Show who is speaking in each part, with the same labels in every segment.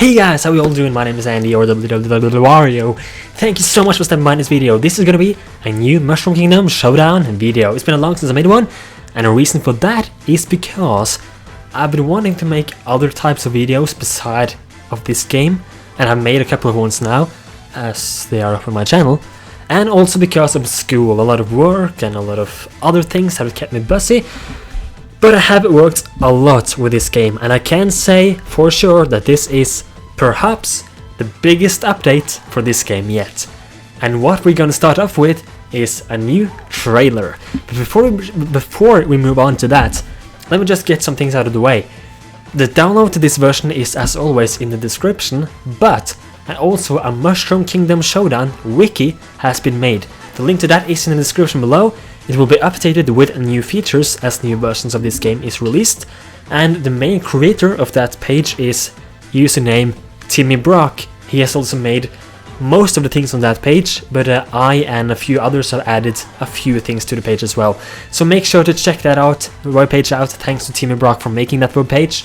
Speaker 1: Hey guys, how are you all doing? My name is Andy, or the Wario. Thank you so much for stopping by this video. This is gonna be a new Mushroom Kingdom Showdown video. It's been a long since I made one, and the reason for that is because I've been wanting to make other types of videos beside of this game, and I've made a couple of ones now, as they are up on my channel, and also because of school, a lot of work and a lot of other things have kept me busy. But I have worked a lot with this game, and I can say for sure that this is perhaps the biggest update for this game yet. And what we're gonna start off with is a new trailer. But before we move on to that, let me just get some things out of the way. The download to this version is as always in the description, but also a Mushroom Kingdom Showdown wiki has been made. The link to that is in the description below. It will be updated with new features as new versions of this game is released, and the main creator of that page is username Timmy Brock. He has also made most of the things on that page, but I and a few others have added a few things to the page as well. So make sure to check that out, webpage out. Thanks to Timmy Brock for making that webpage.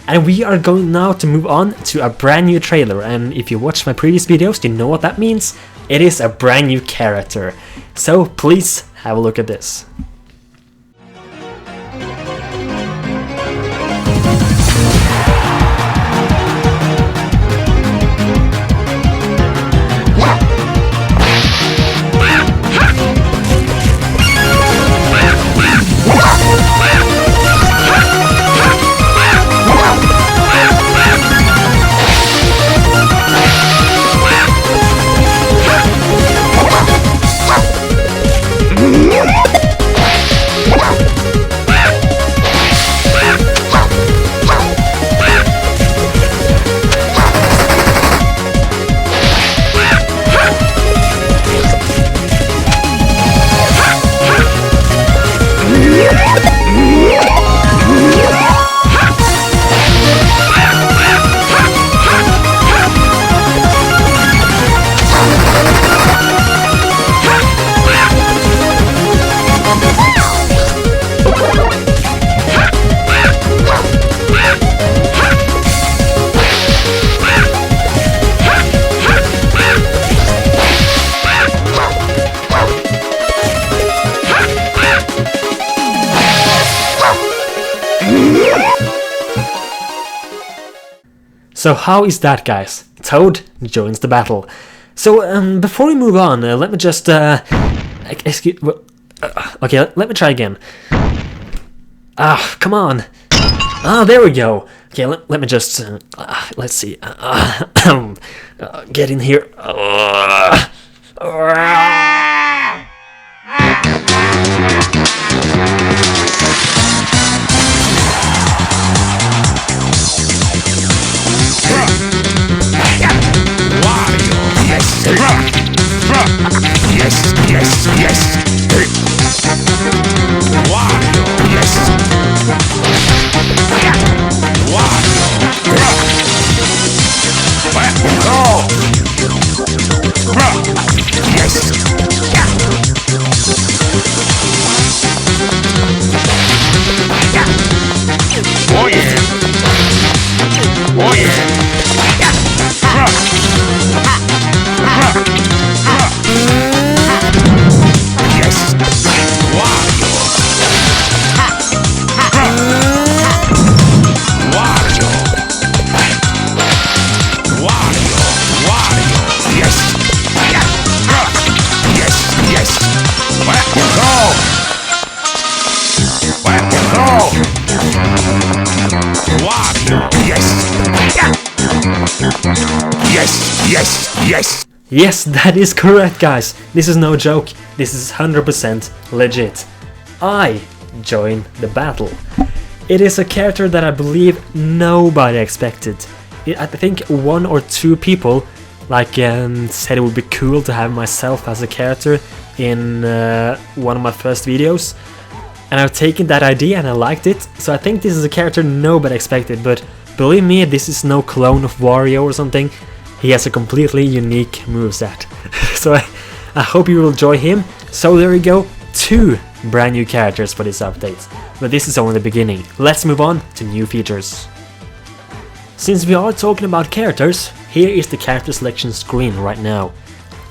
Speaker 1: And we are going now to move on to a brand new trailer, and if you watched my previous videos you know what that means. It is a brand new character. So please have a look at this. So how is that, guys? Toad joins the battle. So before we move on, let me just okay, let me try again. Come on. There we go. Okay, let me just let's see. Get in here. Yes, that is correct, guys. This is no joke. This is 100% legit. I join the battle. It is a character that I believe nobody expected. I think one or two people said it would be cool to have myself as a character in one of my first videos, and I've taken that idea and I liked it. So I think this is a character nobody expected, but believe me, this is no clone of Wario or something. He has a completely unique moveset. So I hope you will enjoy him. So there we go, 2 brand new characters for this update. But this is only the beginning. Let's move on to new features. Since we are talking about characters, here is the character selection screen right now.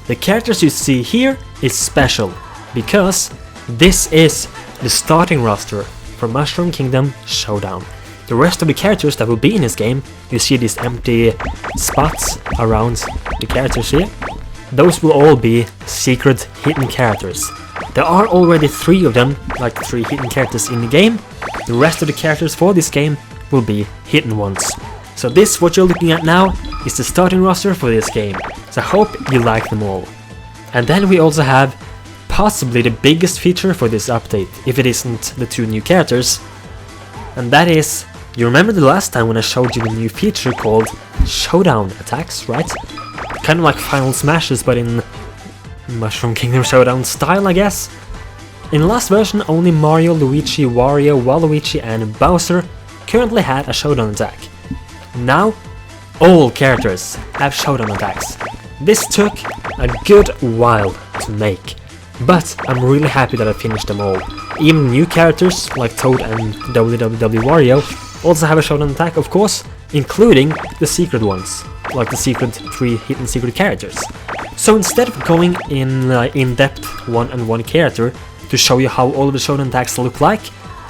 Speaker 1: The characters you see here is special, because this is the starting roster for Mushroom Kingdom Showdown. The rest of the characters that will be in this game, you see these empty spots around the characters here, those will all be secret hidden characters. There are already 3 of them, like 3 hidden characters in the game. The rest of the characters for this game will be hidden ones. So this, what you're looking at now, is the starting roster for this game. So I hope you like them all. And then we also have possibly the biggest feature for this update, if it isn't the 2 new characters. And that is, you remember the last time when I showed you the new feature called Showdown attacks, right? Kind of like Final Smashes, but in Mushroom Kingdom Showdown style, I guess. In the last version, only Mario, Luigi, Wario, Waluigi and Bowser currently had a Showdown attack. Now, all characters have Showdown attacks. This took a good while to make, but I'm really happy that I finished them all. Even new characters like Toad and WWW Wario also have a Showdown attack, of course, including the secret ones, like the 3 hidden secret characters. So instead of going in depth one character to show you how all of the Showdown attacks look like,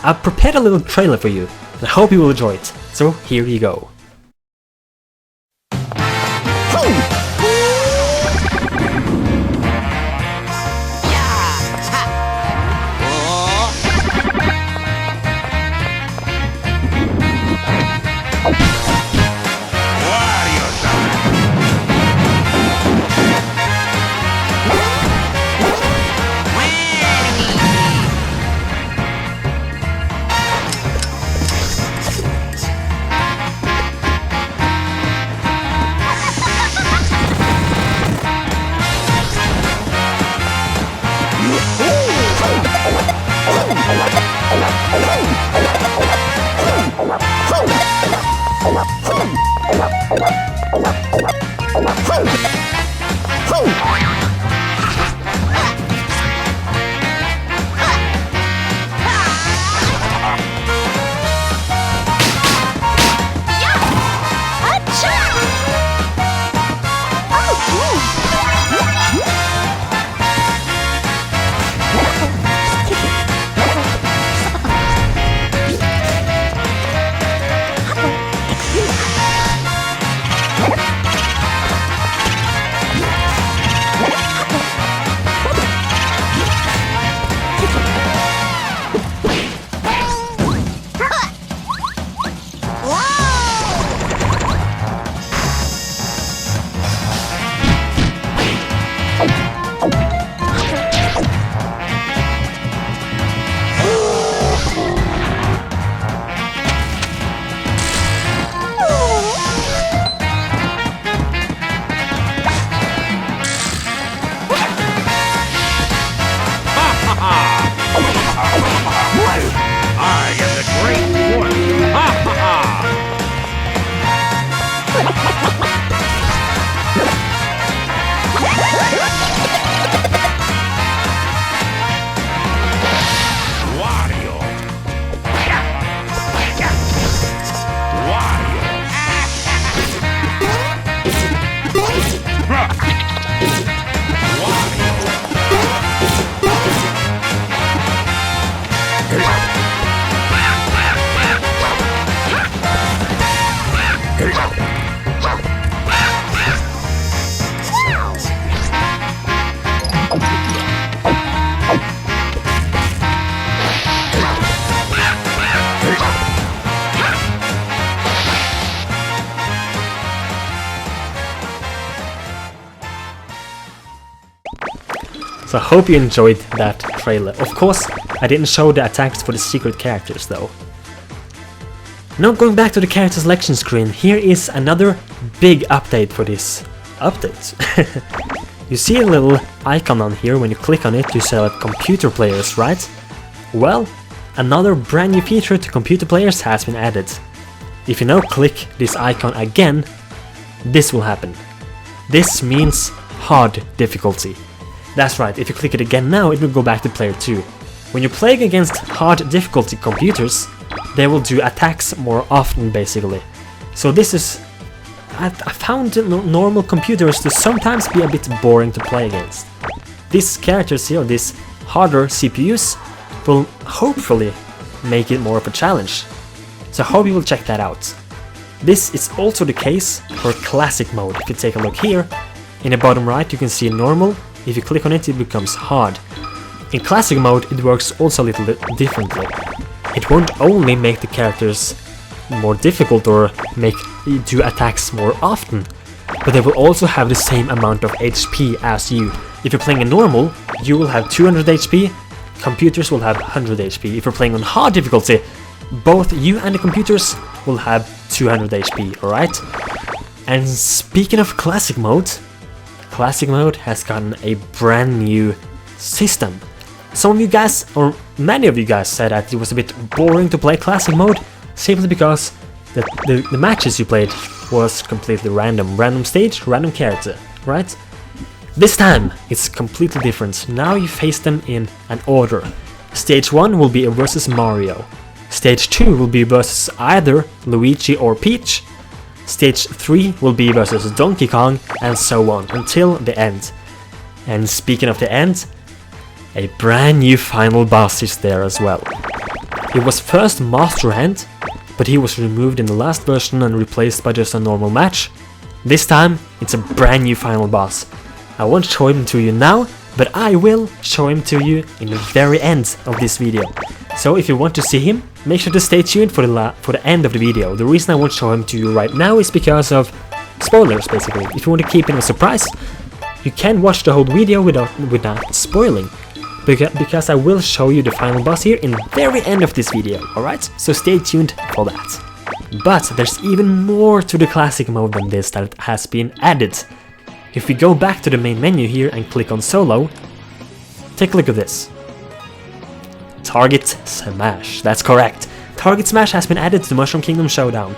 Speaker 1: I've prepared a little trailer for you, and I hope you will enjoy it. So here you go. So I hope you enjoyed that trailer. Of course, I didn't show the attacks for the secret characters though. Now going back to the character selection screen, here is another big update for this update. You see a little icon on here. When you click on it, you select computer players, right? Well, another brand new feature to computer players has been added. If you now click this icon again, this will happen. This means hard difficulty. That's right, if you click it again now, it will go back to player 2. When you're playing against hard difficulty computers, they will do attacks more often basically. So this is... I found normal computers to sometimes be a bit boring to play against. These characters here, these harder CPUs, will hopefully make it more of a challenge. So I hope you will check that out. This is also the case for classic mode. If you take a look here, in the bottom right you can see normal. If you click on it, it becomes hard. In classic mode it works also a little bit differently. It won't only make the characters more difficult or make you do attacks more often, but they will also have the same amount of HP as you. If you're playing in normal, you will have 200 HP, computers will have 100 HP. If you're playing on hard difficulty, both you and the computers will have 200 HP, alright? And speaking of classic mode has gotten a brand new system. Some of you guys, or many of you guys, said that it was a bit boring to play classic mode, simply because the matches you played was completely random. Random stage, random character, right? This time it's completely different. Now you face them in an order. Stage 1 will be versus Mario. Stage 2 will be versus either Luigi or Peach. Stage 3 will be versus Donkey Kong, and so on, until the end. And speaking of the end, a brand new final boss is there as well. It was first Master Hand, but he was removed in the last version and replaced by just a normal match. This time, it's a brand new final boss. I won't show him to you now, but I will show him to you in the very end of this video. So if you want to see him, make sure to stay tuned for the end of the video. The reason I won't show him to you right now is because of spoilers, basically. If you want to keep it a surprise, you can watch the whole video without spoiling. Because I will show you the final boss here in the very end of this video, alright? So stay tuned for that. But there's even more to the classic mode than this that has been added. If we go back to the main menu here and click on solo, take a look at this. Target Smash, that's correct. Target Smash has been added to the Mushroom Kingdom Showdown.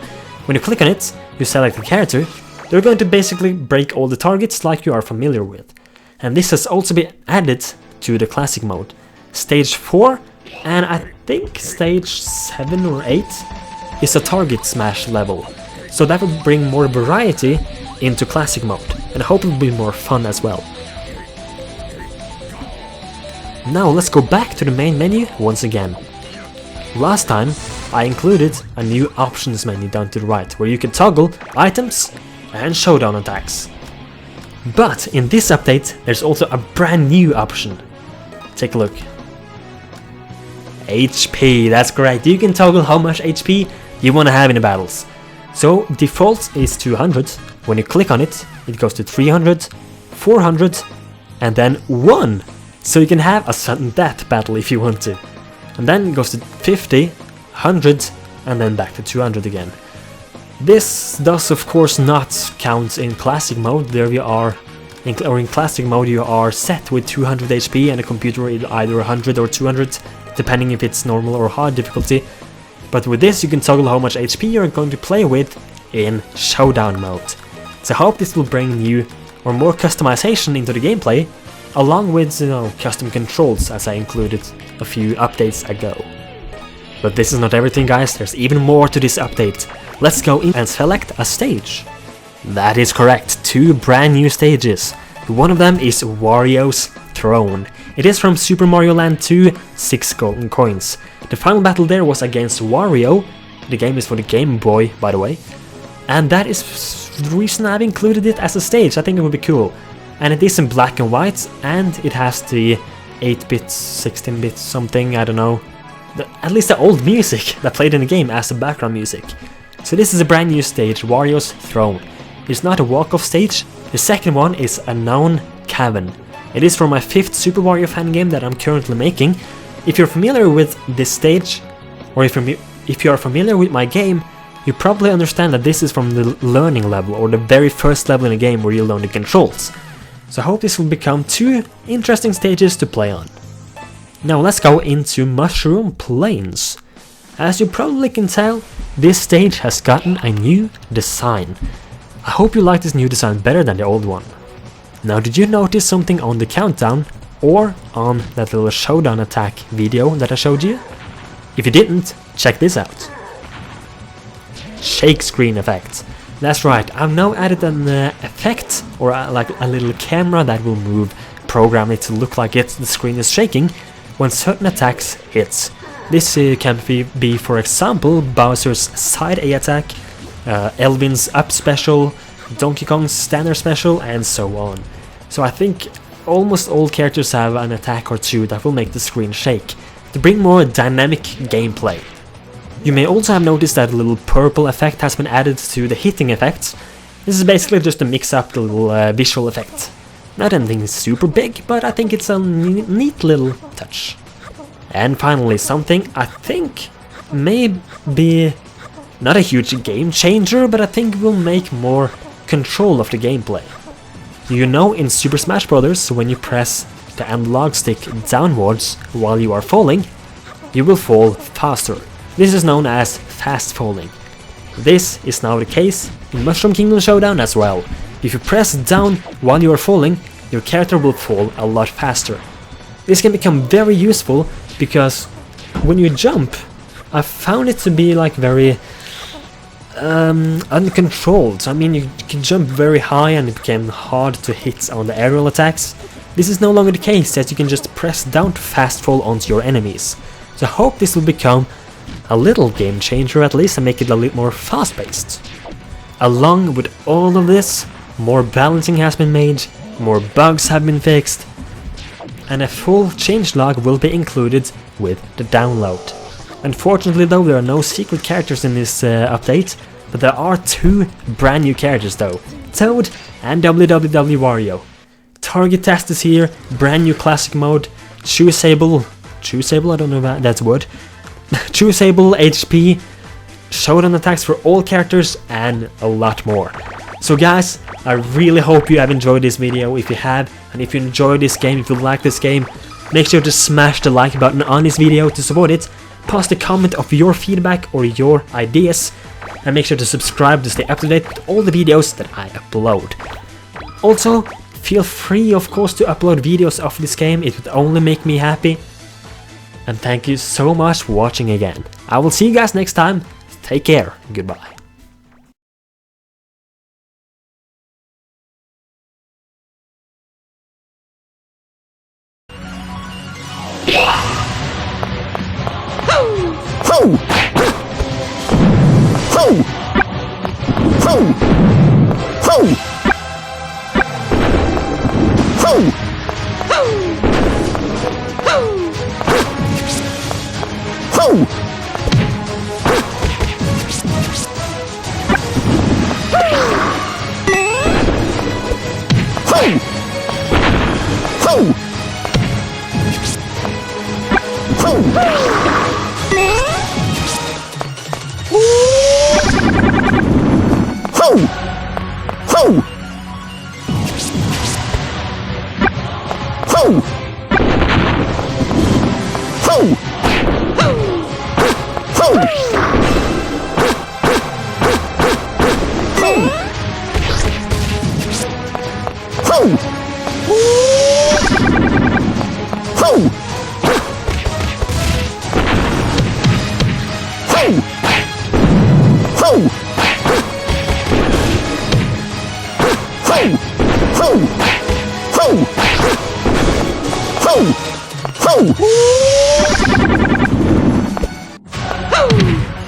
Speaker 1: When you click on it, you select the character, they're going to basically break all the targets like you are familiar with. And this has also been added to the classic mode. Stage 4 and I think stage 7 or 8 is a target smash level. So that will bring more variety into classic mode, and I hope it will be more fun as well. Now let's go back to the main menu once again. Last time I included a new options menu down to the right where you can toggle items and showdown attacks. But in this update there's also a brand new option. Take a look. HP, that's correct. You can toggle how much HP you want to have in the battles. So default is 200. When you click on it, it goes to 300, 400, and then 1. So you can have a sudden death battle if you want to. And then it goes to 50, 100, and then back to 200 again. This does of course not count in classic mode. There you are. In classic mode you are set with 200 HP and the computer is either 100 or 200, depending if it's normal or hard difficulty. But with this you can toggle how much HP you're going to play with in showdown mode. So I hope this will bring new or more customization into the gameplay, along with, custom controls as I included a few updates ago. But this is not everything, guys, there's even more to this update. Let's go in and select a stage. That is correct, 2 brand new stages. One of them is Wario's Throne. It is from Super Mario Land 2, 6 golden coins. The final battle there was against Wario. The game is for the Game Boy, by the way. And that is the reason I've included it as a stage. I think it would be cool. And it is in black and white, and it has the 8-bit, 16-bit something, I don't know. At least the old music that played in the game as the background music. So this is a brand new stage, Wario's Throne. It's not a walk-off stage. The second one is Unknown Cavern. It is from my 5th Super Mario fan game that I'm currently making. If you're familiar with this stage, or if you are familiar with my game, you probably understand that this is from the learning level, or the very first level in the game where you learn the controls. So I hope this will become 2 interesting stages to play on. Now let's go into Mushroom Plains. As you probably can tell, this stage has gotten a new design. I hope you like this new design better than the old one. Now, did you notice something on the countdown or on that little showdown attack video that I showed you? If you didn't, check this out. shake screen effect. That's right, I've now added an effect, or like a little camera that will move, program it to look like the screen is shaking when certain attacks hits. This can be, for example, Bowser's side A attack, Elvin's up special, Donkey Kong's standard special, and so on. So I think almost all characters have an attack or two that will make the screen shake, to bring more dynamic gameplay. You may also have noticed that a little purple effect has been added to the hitting effects. This is basically just to mix up the little visual effect. Not anything super big, but I think it's a neat little touch. And finally, something I think may be not a huge game changer, but I think will make more control of the gameplay. You know, in Super Smash Bros., when you press the analog stick downwards while you are falling, you will fall faster. This is known as fast falling. This is now the case in Mushroom Kingdom Showdown as well. If you press down while you are falling, your character will fall a lot faster. This can become very useful because when you jump, I found it to be like very uncontrolled. I mean, you can jump very high and it became hard to hit on the aerial attacks. This is no longer the case, as you can just press down to fast fall onto your enemies. So I hope this will become a little game changer at least and make it a little more fast paced. Along with all of this, more balancing has been made, more bugs have been fixed, and a full changelog will be included with the download. Unfortunately though, there are no secret characters in this update, but there are two brand new characters though, Toad and WWW Wario. Target test is here, brand new classic mode, choosable, I don't know if that's a word, choosable HP, showdown attacks for all characters, and a lot more. So guys, I really hope you have enjoyed this video. If you have, and if you enjoyed this game, if you like this game, make sure to smash the like button on this video to support it. Post a comment of your feedback or your ideas, and make sure to subscribe to stay up to date with all the videos that I upload. Also, feel free of course to upload videos of this game, it would only make me happy. And thank you so much for watching again. I will see you guys next time. Take care. Goodbye.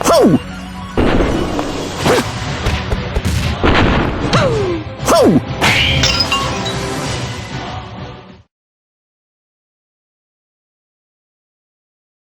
Speaker 2: Ho!